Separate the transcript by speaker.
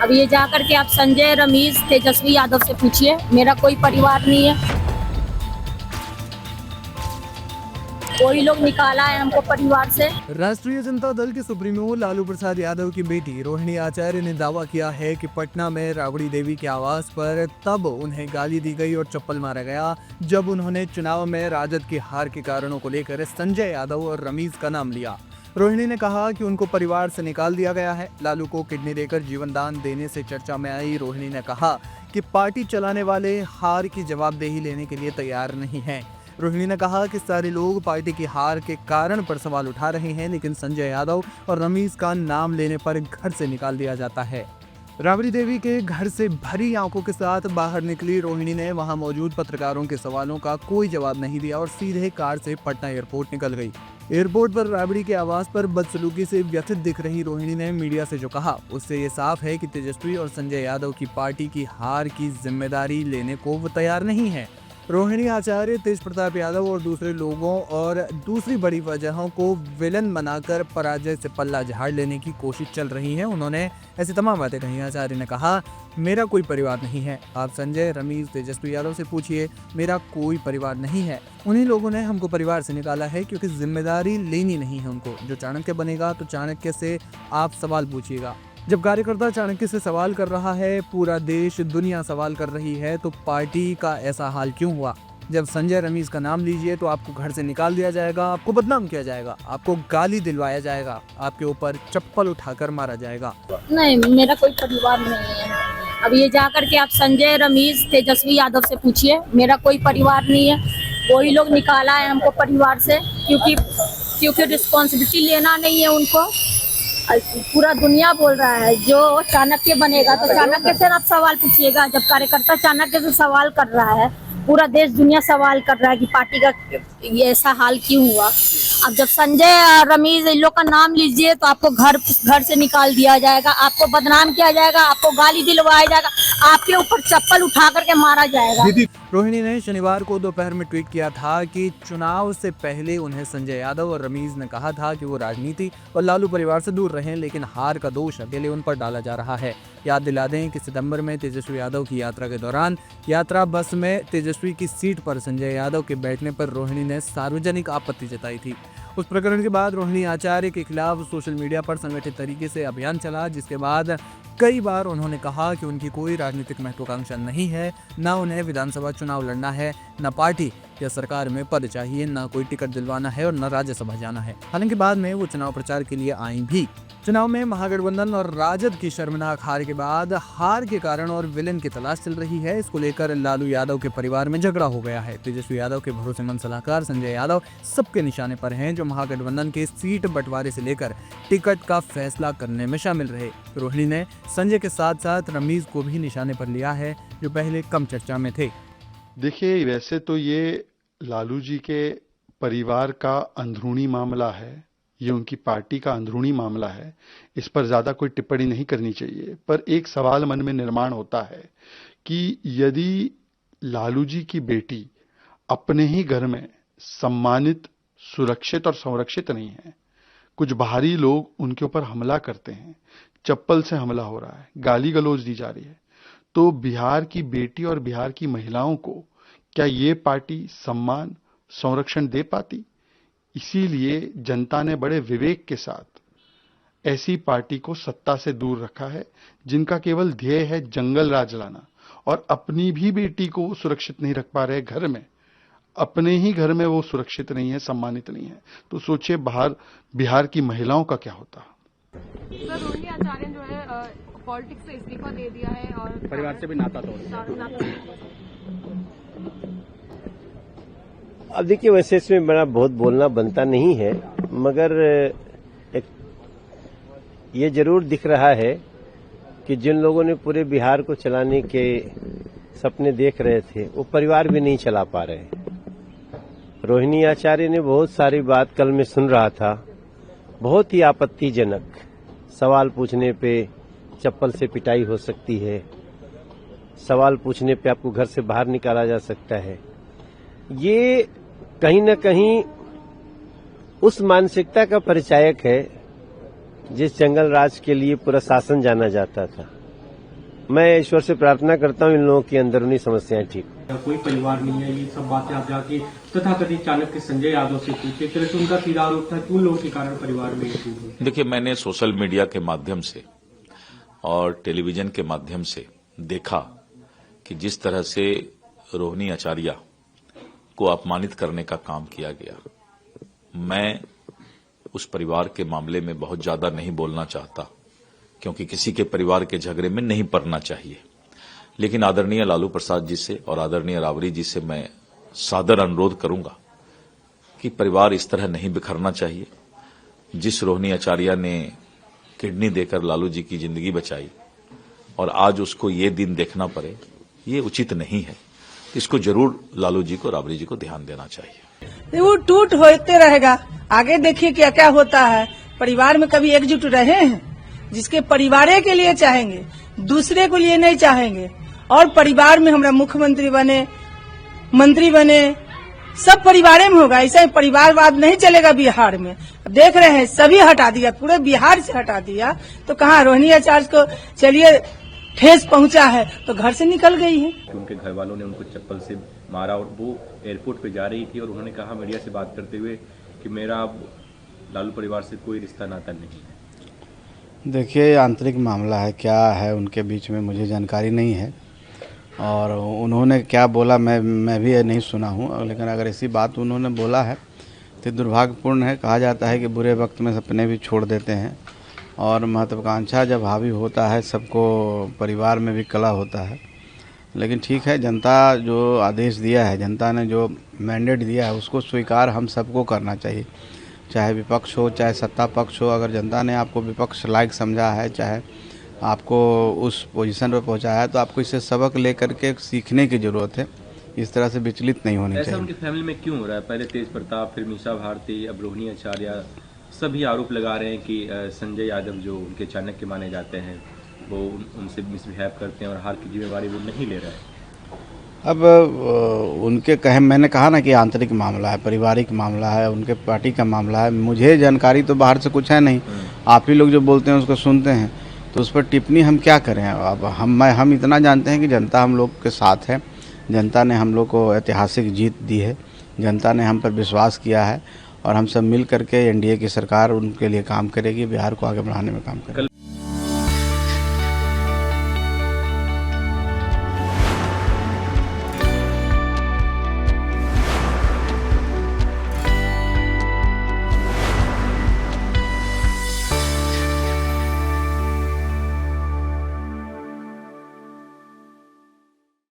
Speaker 1: अब ये जा करके आप संजय, रमेश, तेजस्वी यादव से पूछिए, मेरा कोई परिवार नहीं है। कोई लोग निकाला है हमको परिवार से।
Speaker 2: राष्ट्रीय जनता दल के सुप्रीमो लालू प्रसाद यादव की बेटी रोहिणी आचार्य ने दावा किया है कि पटना में राबड़ी देवी के आवास पर तब उन्हें गाली दी गई और चप्पल मारा गया जब उन्होंने चुनाव में राजद की हार के कारणों को लेकर संजय यादव और रमीज का नाम लिया। रोहिणी ने कहा कि उनको परिवार से निकाल दिया गया है। लालू को किडनी देकर जीवन दान देने से चर्चा में आई रोहिणी ने कहा कि पार्टी चलाने वाले हार की जवाबदेही लेने के लिए तैयार नहीं हैं। रोहिणी ने कहा कि सारे लोग पार्टी की हार के कारण पर सवाल उठा रहे हैं, लेकिन संजय यादव और रमीज का नाम लेने पर घर से निकाल दिया जाता है। राबड़ी देवी के घर से भरी आंखों के साथ बाहर निकली रोहिणी ने वहां मौजूद पत्रकारों के सवालों का कोई जवाब नहीं दिया और सीधे कार से पटना एयरपोर्ट निकल गई। एयरपोर्ट पर राबड़ी के आवास पर बदसलूकी से व्यथित दिख रही रोहिणी ने मीडिया से जो कहा उससे ये साफ है कि तेजस्वी और संजय यादव की पार्टी की हार की जिम्मेदारी लेने को वो तैयार नहीं है। रोहिणी आचार्य तेज प्रताप यादव और दूसरे लोगों और दूसरी बड़ी वजहों को विलन बनाकर पराजय से पल्ला झाड़ लेने की कोशिश चल रही है। उन्होंने ऐसी तमाम बातें कही। आचार्य ने कहा, मेरा कोई परिवार नहीं है। आप संजय, रमीज, तेजस्वी यादव से पूछिए, मेरा कोई परिवार नहीं है। उन्हीं लोगों ने हमको परिवार से निकाला है क्योंकि जिम्मेदारी लेनी नहीं है उनको। जो चाणक्य बनेगा तो चाणक्य से आप सवाल पूछिएगा। जब कार्यकर्ता चाणक्य से सवाल कर रहा है, पूरा देश दुनिया सवाल कर रही है, तो पार्टी का ऐसा हाल क्यों हुआ? जब संजय, रमीज का नाम लीजिए तो आपको घर से निकाल दिया जाएगा, आपको बदनाम किया जाएगा, आपको गाली दिलवाया जाएगा, आपके ऊपर चप्पल उठाकर मारा जाएगा।
Speaker 1: नहीं, मेरा कोई परिवार नहीं है। अब ये जा करके आप संजय, रमीज, तेजस्वी यादव से पूछिए, मेरा कोई परिवार नहीं है। कोई लोग निकाला है हमको परिवार से क्योंकि रिस्पॉन्सिबिलिटी लेना नहीं है उनको। पूरा दुनिया बोल रहा है जो चाणक्य बनेगा तो चाणक्य से आप सवाल पूछिएगा। जब कार्यकर्ता चाणक्य से सवाल कर रहा है, पूरा देश दुनिया सवाल कर रहा है कि पार्टी का ये ऐसा हाल क्यों हुआ। अब जब संजय, रमीज, इन लोग का नाम लीजिए तो आपको घर से निकाल दिया जाएगा, आपको बदनाम किया जाएगा, आपको गाली दिलवाया जाएगा, आपके ऊपर चप्पल उठा करके मारा जाएगा।
Speaker 2: रोहिणी ने शनिवार को दोपहर में ट्वीट किया था कि चुनाव से पहले उन्हें संजय यादव और रमीज ने कहा था कि वो राजनीति और लालू परिवार से दूर रहें, लेकिन हार का दोष अकेले उन पर डाला जा रहा है। याद दिला दें कि सितंबर में तेजस्वी यादव की यात्रा के दौरान यात्रा बस में तेजस्वी की सीट पर संजय यादव के बैठने पर रोहिणी ने सार्वजनिक आपत्ति जताई थी। उस प्रकरण के बाद रोहिणी आचार्य के खिलाफ सोशल मीडिया पर संगठित तरीके से अभियान चला, जिसके बाद कई बार उन्होंने कहा कि उनकी कोई राजनीतिक महत्वाकांक्षा नहीं है, न उन्हें विधानसभा चुनाव लड़ना है, न पार्टी या सरकार में पद चाहिए, न कोई टिकट दिलवाना है और न राज्यसभा जाना है। हालांकि बाद में वो चुनाव प्रचार के लिए आई भी। चुनाव में महागठबंधन और राजद की शर्मनाक हार के बाद हार के कारण और विलेन की तलाश चल रही है। इसको लेकर लालू यादव के परिवार में झगड़ा हो गया है। तेजस्वी यादव के भरोसेमंद सलाहकार संजय यादव सबके निशाने पर हैं, जो महागठबंधन के सीट बंटवारे से लेकर टिकट का फैसला करने में शामिल रहे। रोहिणी ने संजय के साथ साथ रमीज को भी निशाने पर लिया है, जो पहले कम चर्चा में थे।
Speaker 3: देखिए, वैसे तो ये लालू जी के परिवार का अंदरूनी मामला है, ये उनकी पार्टी का अंदरूनी मामला है, इस पर ज्यादा कोई टिप्पणी नहीं करनी चाहिए। पर एक सवाल मन में निर्माण होता है कि यदि लालू जी की बेटी अपने ही घर में सम्मानित, सुरक्षित और संरक्षित नहीं है, कुछ बाहरी लोग उनके ऊपर हमला करते हैं, चप्पल से हमला हो रहा है, गाली गलौज दी जा रही है, तो बिहार की बेटी और बिहार की महिलाओं को क्या ये पार्टी सम्मान, संरक्षण दे पाती? इसीलिए जनता ने बड़े विवेक के साथ ऐसी पार्टी को सत्ता से दूर रखा है, जिनका केवल ध्येय है जंगल राज लाना, और अपनी भी बेटी को सुरक्षित नहीं रख पा रहे घर में, अपने ही घर में वो सुरक्षित नहीं है, सम्मानित नहीं है, तो सोचिए बाहर बिहार की महिलाओं का क्या होता।
Speaker 4: सर, रोहिणी आचार्य जो है पॉलिटिक्स से इस्तीफा दे दिया है और
Speaker 5: परिवार से भी नाता तोड़।
Speaker 6: अब देखिए, वैसे इसमें बड़ा बहुत बोलना बनता नहीं है, मगर एक ये जरूर दिख रहा है कि जिन लोगों ने पूरे बिहार को चलाने के सपने देख रहे थे, वो परिवार भी नहीं चला पा रहे। रोहिणी आचार्य ने बहुत सारी बात कल मैं सुन रहा था, बहुत ही आपत्तिजनक। सवाल पूछने पे चप्पल से पिटाई हो सकती है, सवाल पूछने पे आपको घर से बाहर निकाला जा सकता है। ये कहीं न कहीं उस मानसिकता का परिचायक है जिस जंगल राज के लिए पूरा शासन जाना जाता था। मैं ईश्वर से प्रार्थना करता हूँ इन लोगों की अंदरूनी समस्याएं ठीक।
Speaker 5: कोई परिवार नहीं है, ये सब बातें आप जाके तथाकथित चाणक्य संजय यादव से पूछे, तो उनका सीधा आरोप था कि उन लोगों के कारण परिवार में ये टूट हुई।
Speaker 7: देखिए, मैंने सोशल मीडिया के माध्यम से और टेलीविजन के माध्यम से देखा कि जिस तरह से रोहिणी आचार्य को अपमानित करने का काम किया गया। मैं उस परिवार के मामले में बहुत ज्यादा नहीं बोलना चाहता, क्योंकि किसी के परिवार के झगड़े में नहीं पड़ना चाहिए, लेकिन आदरणीय लालू प्रसाद जी से और आदरणीय राबड़ी जी से मैं सादर अनुरोध करूंगा कि परिवार इस तरह नहीं बिखरना चाहिए। जिस रोहिणी आचार्य ने किडनी देकर लालू जी की जिंदगी बचाई और आज उसको ये दिन देखना पड़े, ये उचित नहीं है। इसको जरूर लालू जी को, राबड़ी जी को ध्यान देना चाहिए।
Speaker 8: वो टूट होते रहेगा, आगे देखिए क्या क्या होता है। परिवार में कभी एकजुट रहे हैं, जिसके परिवार के लिए चाहेंगे, दूसरे को लिए नहीं चाहेंगे। और परिवार में हमारा मुख्यमंत्री बने, मंत्री बने, सब परिवार में होगा। ऐसा परिवारवाद नहीं चलेगा बिहार में। देख रहे हैं सभी हटा दिया, पूरे बिहार से हटा दिया, तो कहाँ रोहिणी आचार्य को चलिए ठेस पहुंचा है तो घर से निकल गई है।
Speaker 9: उनके घर वालों ने उनको चप्पल से मारा और वो एयरपोर्ट पे जा रही थी और उन्होंने कहा मीडिया से बात करते हुए कि मेरा अब लालू परिवार से कोई रिश्ता नाता नहीं है।
Speaker 10: देखिए, आंतरिक मामला है, क्या है उनके बीच में मुझे जानकारी नहीं है और उन्होंने क्या बोला मैं भी नहीं सुना हूँ, लेकिन अगर ऐसी बात उन्होंने बोला है तो दुर्भाग्यपूर्ण है। कहा जाता है कि बुरे वक्त में सपने भी छोड़ देते हैं और महत्वाकांक्षा जब हावी होता है सबको परिवार में भी कला होता है। लेकिन ठीक है, जनता जो आदेश दिया है, जनता ने जो मैंडेट दिया है उसको स्वीकार हम सबको करना चाहिए, चाहे विपक्ष हो चाहे सत्ता पक्ष हो। अगर जनता ने आपको विपक्ष लायक समझा है, चाहे आपको उस पोजीशन पर पहुंचाया है, तो आपको इससे सबक लेकर के सीखने की जरूरत है। इस तरह से विचलित नहीं होनी चाहिए।
Speaker 9: ऐसा उनकी फैमिली में क्यों हो रहा है? पहले तेज प्रताप, फिर मीसा भारती, अब रोहिणी आचार्य, सभी आरोप लगा रहे हैं कि संजय यादव जो उनके चाणक्य माने जाते हैं वो उनसे मिसबिहेव करते हैं और हार की जिम्मेवारी वो नहीं ले रहे हैं।
Speaker 10: अब उनके मैंने कहा ना कि आंतरिक मामला है, पारिवारिक मामला है, उनके पार्टी का मामला है। मुझे जानकारी तो बाहर से कुछ है नहीं, आप ही लोग जो बोलते हैं उसको सुनते हैं, तो उस पर टिप्पणी हम क्या करें। अब हम इतना जानते हैं कि जनता हम लोग के साथ है, जनता ने हम लोग को ऐतिहासिक जीत दी है, जनता ने हम पर विश्वास किया है और हम सब मिल करके एनडीए की सरकार उनके लिए काम करेगी, बिहार को आगे बढ़ाने में काम करेगी।